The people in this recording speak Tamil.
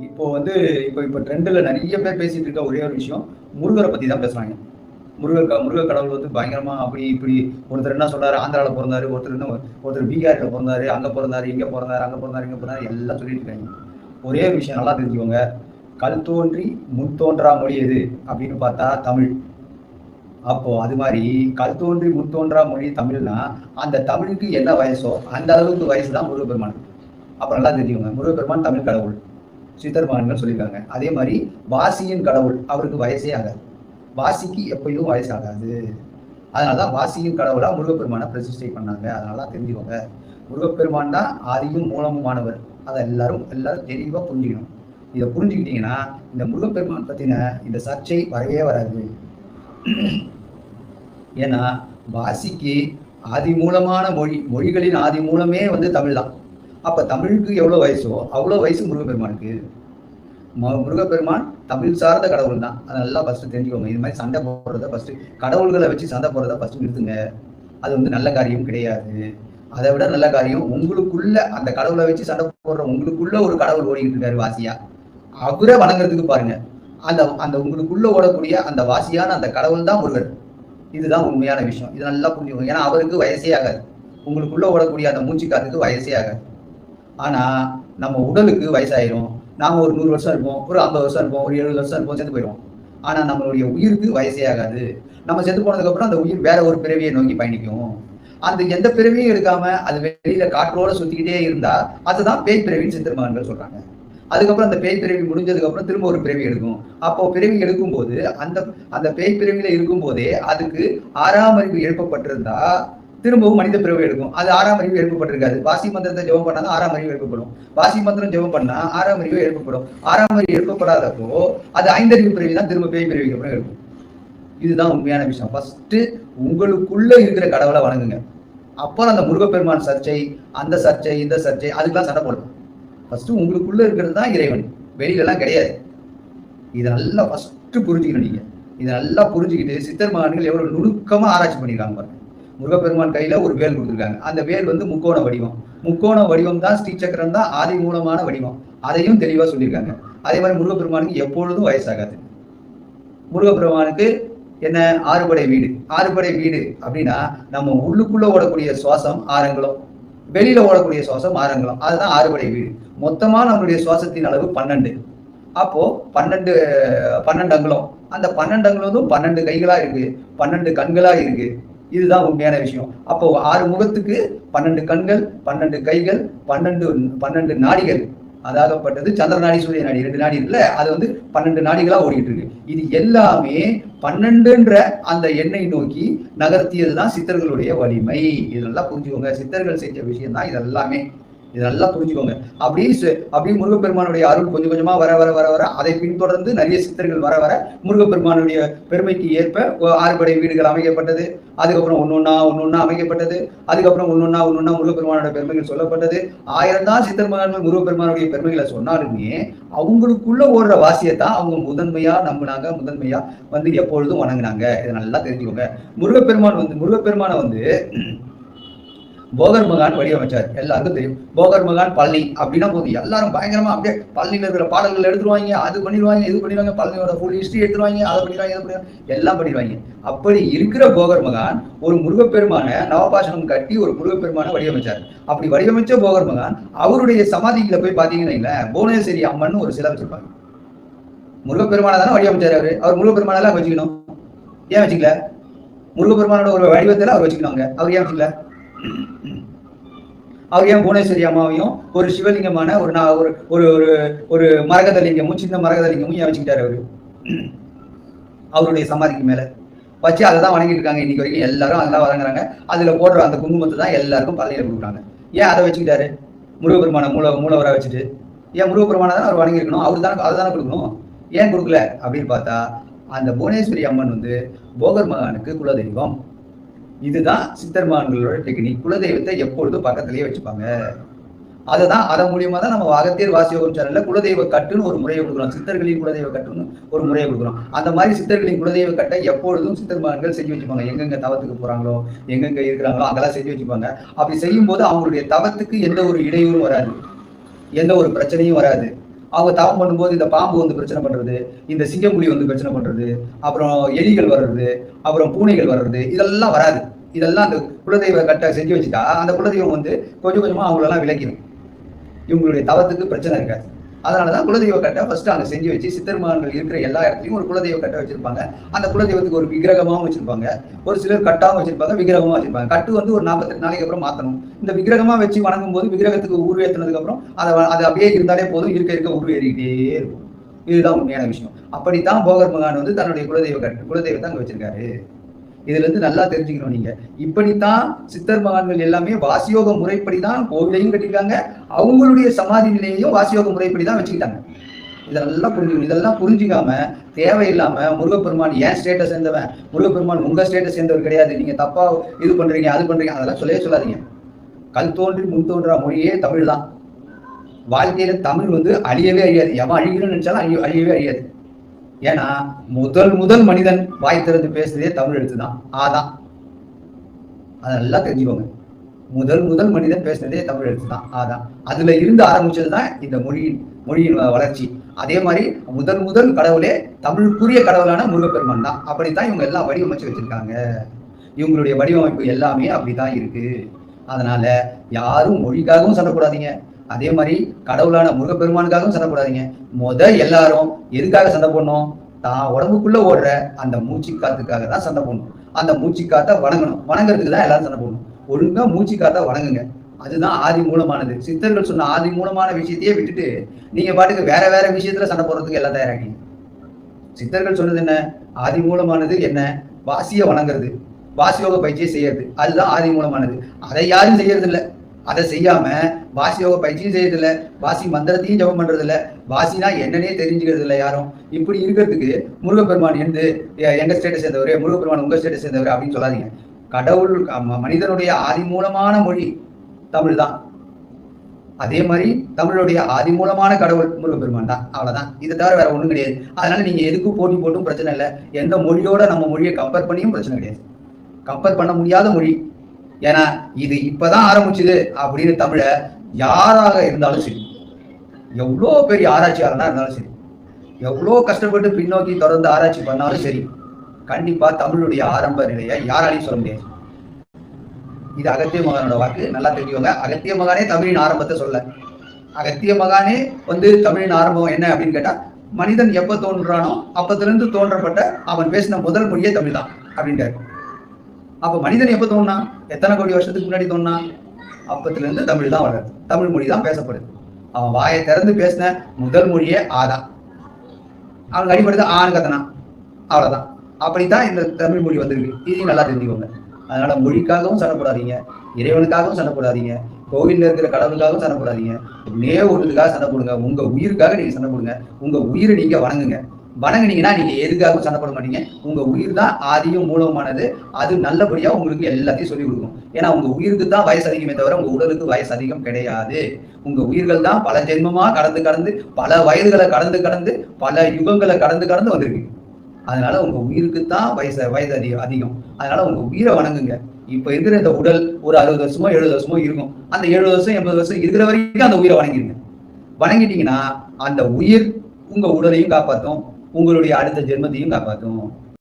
இப்போ வந்து இப்போ ட்ரெண்ட்ல நிறைய பேர் பேசிட்டு இருக்க ஒரே ஒரு விஷயம், முருகரை பத்தி தான் பேசுறாங்க. முருகர் கடவுள் வந்து பயங்கரமா அப்படி இப்படி ஒருத்தர் என்ன சொல்றாரு, ஆந்திரால பொறந்தாரு, ஒருத்தர் பீகார்ல பொறந்தாரு, அங்க பொறந்தாரு, இங்க பொறந்தாரு, அங்க பொறந்தாரு, இங்க பொறந்தாரு எல்லாம் சொல்லிட்டு இருக்காங்க. ஒரே ஒரு விஷயம் நல்லா தெரிஞ்சுக்கோங்க, கல் தோன்றி முன் தோன்றா மொழி எது அப்படின்னு பார்த்தா தமிழ். அப்போ அது மாதிரி கல் தோன்றி முன் தோன்றா மொழி தமிழ்னா அந்த தமிழுக்கு என்ன வயசோ அந்த அளவுக்கு வயசு தான் முருகப்பெருமான். அப்ப நல்லா தெரிஞ்சுக்கோங்க, முருகப்பெருமான் தமிழ் கடவுள், சித்தர்மான்கள் சொல்லியிருக்காங்க. அதே மாதிரி வாசியின் கடவுள், அவருக்கு வயசே ஆகாது. வாசிக்கு எப்பயும் வயசாகாது. அதனாலதான் வாசியின் கடவுளா முருகப்பெருமானை பிரதிஷ்டை பண்ணாங்க. அதனால தெரிஞ்சுக்கோங்க, முருகப்பெருமான் தான் ஆதியும் மூலமுமானவர். அதை எல்லாரும் தெளிவா புரிஞ்சுக்கணும். இதை புரிஞ்சுக்கிட்டீங்கன்னா இந்த முருகப்பெருமான் பத்தின இந்த சர்ச்சை வரவே வராது. ஏன்னா வாசிக்கு ஆதி மூலமான மொழிகளின் ஆதி மூலமே வந்து தமிழ் தான். அப்ப தமிழுக்கு எவ்வளவு வயசோ அவ்வளவு வயசு முருகப்பெருமானுக்கு. முருகப்பெருமான் தமிழ் சார்ந்த கடவுள் தான். அதை நல்லா ஃபர்ஸ்ட் தெரிஞ்சுக்கோங்க. இது மாதிரி சண்டை போடுறத ஃபர்ஸ்ட், கடவுள்களை வச்சு சண்டை போடுறத ஃபர்ஸ்ட் நிறுத்துங்க. அது வந்து நல்ல காரியம் கிடையாது. அதை விட நல்ல காரியம், உங்களுக்குள்ள அந்த கடவுளை வச்சு சண்டை போடுற உங்களுக்குள்ள ஒரு கடவுள் ஓடிக்கிட்டு இருக்காரு வாசியா, அவரை வணங்குறதுக்கு பாருங்க. அந்த அந்த உங்களுக்குள்ள ஓடக்கூடிய அந்த வாசியான அந்த கடவுள் தான் முருகர். இதுதான் உண்மையான விஷயம். இது நல்லா புரிஞ்சுக்கோங்க. ஏன்னா அவருக்கு வயசே ஆகாது. உங்களுக்குள்ள ஓடக்கூடிய அந்த மூச்சு காத்துக்கு வயசே ஆகாது. ஆனா நம்ம உடலுக்கு வயசாயிரும். நாம ஒரு 100 வருஷம் இருப்போம், ஒரு 50 வருஷம் இருப்போம், ஒரு 70 வருஷம் இருப்போம், செத்து போயிடுவோம். ஆனா நம்மளுடைய உயிருக்கு வயசே ஆகாது. நம்ம செத்து போனதுக்கு அப்புறம் அந்த உயிர் வேற ஒரு பிறவியை நோக்கி பயணிக்கும். அந்த எந்த பிறவியும் எடுக்காம அது வெளியில காற்றோட சுத்திக்கிட்டே இருந்தா அதுதான் பேய் பிறவின்னு சித்தர்மகன்கள் சொல்றாங்க. அதுக்கப்புறம் அந்த பேய் பிறவி முடிஞ்சதுக்கு அப்புறம் திரும்ப ஒரு பிறவி எடுக்கும். அப்போ பிறவி எடுக்கும் போது அந்த அந்த பேய் பிறவியில இருக்கும் போதே அதுக்கு 6ஆம் அறிவு எழுப்பப்பட்டிருந்தா திரும்பவும் மனித பிறவி எடுக்கும். அது 6ஆம் அறிவு எழுப்பப்பட்டிருக்காது. வாசி மந்திரத்தை ஜெபம் பண்ணா 6ஆம் அறிவு எழுப்பப்படும். வாசி மந்திரம் ஜெபம் பண்ணா 6ஆம் அறிவு எழுப்பப்படும். 6ஆம் அறிவு எழுப்பப்படாதப்போ அது 5 அறிவு பிறவி தான் திரும்ப பேய் பிறவிக்கு அப்புறம் எடுக்கும். இதுதான் உண்மையான விஷயம். ஃபர்ஸ்ட் உங்களுக்குள்ள இருக்கிற கடவுளை வணங்குங்க. அப்புறம் அந்த முருகப்பெருமான் சர்ச்சை, அந்த சர்ச்சை, இந்த சர்ச்சை, அதுக்கெல்லாம் சண்டை போடும். ஃபர்ஸ்ட் உங்களுக்குள்ள இருக்கிறது தான் இறைவன், வெளியிலலாம் கிடையாது. இதை நல்லா ஃபர்ஸ்ட் புரிஞ்சுக்கணும். நீங்க இதை நல்லா புரிஞ்சுக்கிட்டு சித்தர்மகன்கள் எவ்வளவு நுணுக்கமா ஆராய்ச்சி பண்ணிருக்காங்க பாருங்க. முருகப்பெருமான் கையில ஒரு வேல் கொடுத்துருக்காங்க. அந்த வேல் வந்து முக்கோண வடிவம். முக்கோண வடிவம் தான் ஸ்ரீசக்கரம் தான் ஆதி மூலமான வடிவம். அதையும் தெளிவா சொல்லியிருக்காங்க. அதே மாதிரி முருகப்பெருமானுக்கு எப்பொழுதும் வயசாகாது. முருகப்பெருமானுக்கு என்ன, ஆறுபடை வீடு. ஆறுபடை வீடு அப்படின்னா நம்ம உள்ளுக்குள்ள ஓடக்கூடிய சுவாசம் ஆரங்களும், வெளியில ஓடக்கூடிய சுவாசம் ஆரங்களும், அதுதான் ஆறுபடை வீடு. மொத்தமா நம்மளுடைய சுவாசத்தின் அளவு 12. அப்போ 12 அங்குலம். அந்த 12 அங்குலம் 12 கைகளா இருக்கு, 12 கண்களா இருக்கு. இதுதான் உண்மையான விஷயம். அப்போ 6 முகத்துக்கு 12 கண்கள், 12 கைகள், 12 நாடிகள். அதாகப்பட்டது சந்திர நாடி, சூரிய நாடி, 2 நாடி இருக்குல்ல, அது வந்து 12 நாடிகளா ஓடிட்டு இருக்கு. இது எல்லாமே 12ன்ற அந்த எண்ணை நோக்கி நகர்த்தியதுதான் சித்தர்களுடைய வலிமை. இதெல்லாம் புரிஞ்சுக்கோங்க. சித்தர்கள் செஞ்ச விஷயம் தான் இதெல்லாமே. இதெல்லாம் புரிஞ்சுக்கோங்க. அப்படியே முருகப்பெருமானுடைய அருள் கொஞ்சம் கொஞ்சமா வர வர வர வர அதை பின்தொடர்ந்து நிறைய சித்தர்கள் வர வர முருகப்பெருமானுடைய பெருமைக்கு ஏற்ப 6 படை வீடுகள் அமைக்கப்பட்டது. அதுக்கப்புறம் ஒன்னொன்னா அமைக்கப்பட்டது. அதுக்கப்புறம் ஒன்னொன்னா முருகப்பெருமானோட பெருமைகள் சொல்லப்பட்டது. 1000 தான் சித்தர்மகன்கள் முருகப்பெருமானுடைய பெருமைகளை சொன்னாலுமே அவங்களுக்குள்ள ஓடுற வாசியத்தான் அவங்க முதன்மையா நம்பினாங்க, முதன்மையா வந்து எப்பொழுதும் வணங்கினாங்க. இதை நல்லா தெரிஞ்சுக்கோங்க. முருகப்பெருமானை வந்து போகர் மகான் வடிவமைச்சார். எல்லாருக்கும் தெரியும். போகர் மகான் பழனி அப்படின்னா போதும் எல்லாரும் பயங்கரமா அப்படியே பழனியில் இருக்கிற பாடல்கள் எடுத்துருவாங்க, அது பண்ணிடுவாங்க, இது பண்ணிடுவாங்க, பழனியோட ஃபுல் ஹிஸ்டரி எடுத்துருவாங்க, அதை பண்ணிடுவாங்க, இதை பண்ணிடுவாங்க, எல்லாம் பண்ணிடுவாங்க. அப்படி இருக்கிற போகர் மகான் ஒரு முருகப்பெருமான நவபாஷணம் கட்டி ஒரு முருகப்பெருமான வடிவமைச்சார். அப்படி வடிவமைச்ச போகர் மகான் அவருடைய சமாதிகளை போய் பார்த்தீங்கன்னா புவனேஸ்வரி அம்மன் ஒரு சிலை வச்சிருப்பாங்க. முருகப்பெருமான தானே வடிவமைச்சார். அவர் முருகப்பெருமானெல்லாம் வச்சுக்கணும், ஏன் வச்சுக்கல? முருகப்பெருமானோட ஒரு வடிவத்தில் அவர் வச்சுக்கணுங்க, அவர் ஏன் வச்சுக்கல? அவர் ஏன் புவனேஸ்வரி அம்மாவையும் ஒரு சிவலிங்கமான ஒரு மரகதலிங்கமும் சின்ன மரகதலிங்கமும் ஏன் வச்சுக்கிட்டாரு? அவருடைய சமாதிக்கு மேல வச்சு அதை தான் வணங்கிட்டு இருக்காங்க இன்னைக்கு வரைக்கும். எல்லாரும் அதெல்லாம் வழங்குறாங்க. அதுல போடுற அந்த குங்குமத்தை தான் எல்லாருக்கும் பள்ளியில கொடுக்குறாங்க. ஏன் அதை வச்சுக்கிட்டாரு? முருகப்பெருமான மூலவராக வச்சுட்டு ஏன் முருகப்பெருமான தான் அவர் வணங்கிருக்கணும், அவர் தான் அதை தானே கொடுக்கணும், ஏன் கொடுக்கல அப்படின்னு பார்த்தா அந்த புவனேஸ்வரி அம்மன் வந்து போகர் மகானுக்கு குலதெய்வம். இதுதான் சித்தர்மகன்களோட டெக்னிக். குலதெய்வத்தை எப்பொழுதும் பக்கத்திலேயே வச்சுப்பாங்க. அதன் மூலியமா தான் நம்ம அகத்தியர் வாசியோகம் சேனல்ல குலதெய்வ கட்டுன்னு ஒரு முறையை கொடுக்குறோம். சித்தர்களின் குலதெய்வ கட்டுன்னு ஒரு முறையை கொடுக்குறோம். அந்த மாதிரி சித்தர்களின் குலதெய்வ கட்டை எப்பொழுதும் சித்தர்மகன்கள் செஞ்சு வச்சுப்பாங்க. எங்கெங்க தவத்துக்கு போறாங்களோ, எங்கெங்க இருக்கிறாங்களோ அங்கெல்லாம் செஞ்சு வச்சுப்பாங்க. அப்படி செய்யும் போது அவங்களுடைய தவத்துக்கு எந்த ஒரு இடையூறும் வராது, எந்த ஒரு பிரச்சனையும் வராது. அவங்க தவம் பண்ணும்போது இந்த பாம்பு வந்து பிரச்சனை பண்றது, இந்த சிங்கப்புலி வந்து பிரச்சனை பண்றது, அப்புறம் எலிகள் வர்றது, அப்புறம் பூனைகள் வர்றது, இதெல்லாம் வராது. இதெல்லாம் அந்த குலதெய்வ கட்டை செஞ்சு வச்சுட்டா அந்த குலதெய்வம் வந்து கொஞ்சம் கொஞ்சமா அவங்களெல்லாம் விளக்கிடும். இவங்களுடைய தவத்துக்கு பிரச்சனை இருக்காது. அதனாலதான் குலதெய்வ கட்டை ஃபர்ஸ்ட் அங்க செஞ்சு வச்சு சித்தர் மகான்கள் இருக்கிற எல்லா இடத்துலயும் ஒரு குலதெய்வ கட்டை வச்சிருப்பாங்க. அந்த குலதெய்வத்துக்கு ஒரு விக்கிரகமாவும் வச்சிருப்பாங்க. ஒரு சிலர் கட்டாவும் வச்சிருப்பாங்க, விக்கிரகமா வச்சிருப்பாங்க. கட்டு வந்து ஒரு 48 நாளைக்கு அப்புறம் மாத்தணும். இந்த விக்கிரகமா வச்சு வணங்கும் போது விக்கிரகத்துக்கு உருவேற்றினதுக்கு அப்புறம் அது அப்படியே இருந்தாலே போதும், இருக்க உருவேறிக்கிட்டே இருக்கும். இதுதான் உண்மையான விஷயம். அப்படித்தான் போகர் மகான் வந்து தன்னுடைய குலதெய்வத்தை அங்க வச்சிருக்காரு. இதுல இருந்து நல்லா தெரிஞ்சுக்கணும் நீங்க. இப்படித்தான் சித்தர் மகான்கள் எல்லாமே வாசியோக முறைப்படிதான் கோவிலையும் கட்டிருக்காங்க, அவங்களுடைய சமாதி நிலையையும் வாசியோக முறைப்படிதான் வச்சுக்கிட்டாங்க. இதெல்லாம் புரிஞ்சுக்கணும். இதெல்லாம் புரிஞ்சுக்காம தேவையில்லாம முருகப்பெருமான் ஏன் ஸ்டேட்டஸ் சேர்ந்தவன், முருகப்பெருமான் உங்க ஸ்டேட்டஸ் சேர்ந்தவர் கிடையாது, நீங்க தப்பா இது பண்றீங்க அது பண்றீங்க, அதெல்லாம் சொல்லவே சொல்லாதீங்க. கல் தோன்றி முன் தோன்றா மொழியே தமிழ் தான். வாழ்க்கையில தமிழ் வந்து அழியவே அழியாது. எவன் அழிக்கணும்னு நினைச்சாலும் அழியவே அழியாது. ஏன்னா முதல் மனிதன் வாய் திறந்து பேசுறதே தமிழ் எழுத்துதான், ஆதான். அதெல்லாம் தெரிஞ்சுக்கோங்க. முதல் மனிதன் பேசுனதே தமிழ் எழுத்துதான், ஆதான். அதுல இருந்து ஆரம்பிச்சதுதான் இந்த மொழியின் வளர்ச்சி. அதே மாதிரி முதல் கடவுளே தமிழுக்குரிய கடவுளான முருகப்பெருமான் தான். அப்படித்தான் இவங்க எல்லாம் வடிவமைச்சு வச்சிருக்காங்க. இவங்களுடைய வடிவமைப்பு எல்லாமே அப்படித்தான் இருக்கு. அதனால யாரும் மொழிக்காகவும் சண்டை போடாதீங்க, அதே மாதிரி கடவுளான முருகப்பெருமானுக்காகவும் சண்டை போடாதீங்க. எல்லாரும் எதுக்காக சண்டை போடணும்? தான் உடம்புக்குள்ள ஓடுற அந்த மூச்சு காத்துக்காக தான் சண்டை போடணும். அந்த மூச்சு காத்த வணங்கணும். வணங்குறதுக்கு தான் எல்லாரும் சண்டை போடணும். ஒழுங்கா மூச்சு காத்த வணங்குங்க. அதுதான் ஆதி மூலமானது. சித்தர்கள் சொன்ன ஆதி மூலமான விஷயத்தையே விட்டுட்டு நீங்க பாட்டுக்கு வேற விஷயத்துல சண்டை போடுறதுக்கு எல்லாம் தயாராகிங்க. சித்தர்கள் சொன்னது என்ன? ஆதி மூலமானது என்ன? வாசிய வணங்குறது, வாசியோக பயிற்சியை செய்யறது, அதுதான் ஆதி மூலமானது. அதை யாரும் செய்யறது இல்லை. அதை செய்யாம வாசியோக பயிற்சியும் செய்யறது இல்லை, வாசி மந்திரத்தையும் ஜபம் பண்றது இல்லை, வாசினா என்னன்னே தெரிஞ்சுக்கிறது இல்லை யாரும். இப்படி இருக்கிறதுக்கு முருகப்பெருமான் இருந்து எங்க ஸ்டேட்டஸ் சேர்ந்தவரே, முருகப்பெருமான் உங்க ஸ்டேட்டஸ் சேர்ந்தவரே அப்படின்னு சொல்லாதீங்க. கடவுள் மனிதனுடைய ஆதி மூலமான மொழி தமிழ் தான். அதே மாதிரி தமிழுடைய ஆதி மூலமான கடவுள் முருகப்பெருமான் தான். அவ்வளவுதான். இதை தவிர வேற ஒண்ணும் கிடையாது. அதனால நீங்க எதுக்கும் போட்டி போட்டும் பிரச்சனை இல்லை. எந்த மொழியோட நம்ம மொழியை கம்பேர் பண்ணியும் பிரச்சனை கிடையாது. கம்பேர் பண்ண முடியாத மொழி. ஏன்னா இது இப்பதான் ஆரம்பிச்சுது அப்படின்னு தமிழ யாராக இருந்தாலும் சரி, எவ்வளோ பெரிய ஆராய்ச்சியாளனா இருந்தாலும் சரி, எவ்வளோ கஷ்டப்பட்டு பின்னோக்கி தொடர்ந்து ஆராய்ச்சி பண்ணாலும் சரி, கண்டிப்பா தமிழுடைய ஆரம்ப நிலையை யாராலையும் சொல்ல முடியாது. இது அகத்திய மகானோட வாக்கு, நல்லா தெரிஞ்சுக்கோங்க. அகத்திய மகானே தமிழின் ஆரம்பத்தை சொல்ல. அகத்திய மகானே வந்து தமிழின் ஆரம்பம் என்ன அப்படின்னு கேட்டா, மனிதன் எப்ப தோன்றானோ அப்பத்திலிருந்து தோன்றப்பட்ட அவன் பேசின முதல் மொழியே தமிழ் தான் அப்படின்றாரு. அப்ப மனிதன் எப்ப தோணுனா, எத்தனை கோடி வருஷத்துக்கு முன்னாடி தோணுனா, அப்பத்துல இருந்து தமிழ் தான் வளருது, தமிழ் மொழி தான் பேசப்படுது. அவன் வாயை திறந்து பேசின முதல் மொழியே ஆதான். அவனுக்கு அடிப்படுது ஆண் கத்தனா, அவ்வளவுதான். அப்படித்தான் இந்த தமிழ் மொழி வந்திருக்கு. இதையும் நல்லா தெரிஞ்சுக்கோங்க. அதனால மொழிக்காகவும் சண்டை போடாதீங்க, இறைவனுக்காகவும் சண்டை போடாதீங்க, கோவில்ல இருக்கிற கடவுளுக்காகவும் சண்டை போடாதீங்க. ஒன்றுக்காக சண்டை போடுங்க. உங்க உயிருக்காக நீங்க சண்டை போடுங்க. உங்க உயிரை நீங்க வணங்குங்க. வணங்குனீங்கன்னா நீங்க எதுக்காகவும் சண்டை போட மாட்டீங்க. உங்க உயிர் தான் ஆதியும் மூலமானது. அது நல்லபடியா உங்களுக்கு எல்லாத்தையும் சொல்லிக் கொடுக்கும். ஏன்னா உங்க உயிருக்கு தான் வயசு அதிகமே தவிர உங்க உடலுக்கு வயசு அதிகம் கிடையாது. உங்க உயிர்கள் தான் பல ஜென்மமா கடந்து பல வயதுகளை கடந்து பல யுகங்களை கடந்து வந்திருக்கு. அதனால உங்க உயிருக்கு தான் வயது அதிகம். அதனால உங்க உயிரை வணங்குங்க. இப்ப இருக்கிற இந்த உடல் ஒரு 60 வருஷமோ 70 வருஷமோ இருக்கும். அந்த 70 வருஷம் 80 வருஷம் இருக்கிற வரைக்கும் அந்த உயிரை வணங்கிருங்க. வணங்கிட்டீங்கன்னா அந்த உயிர் உங்க உடலையும் காப்பாற்றும், உங்களுடைய அடுத்த ஜென்மத்தையும் காப்பாற்றும்.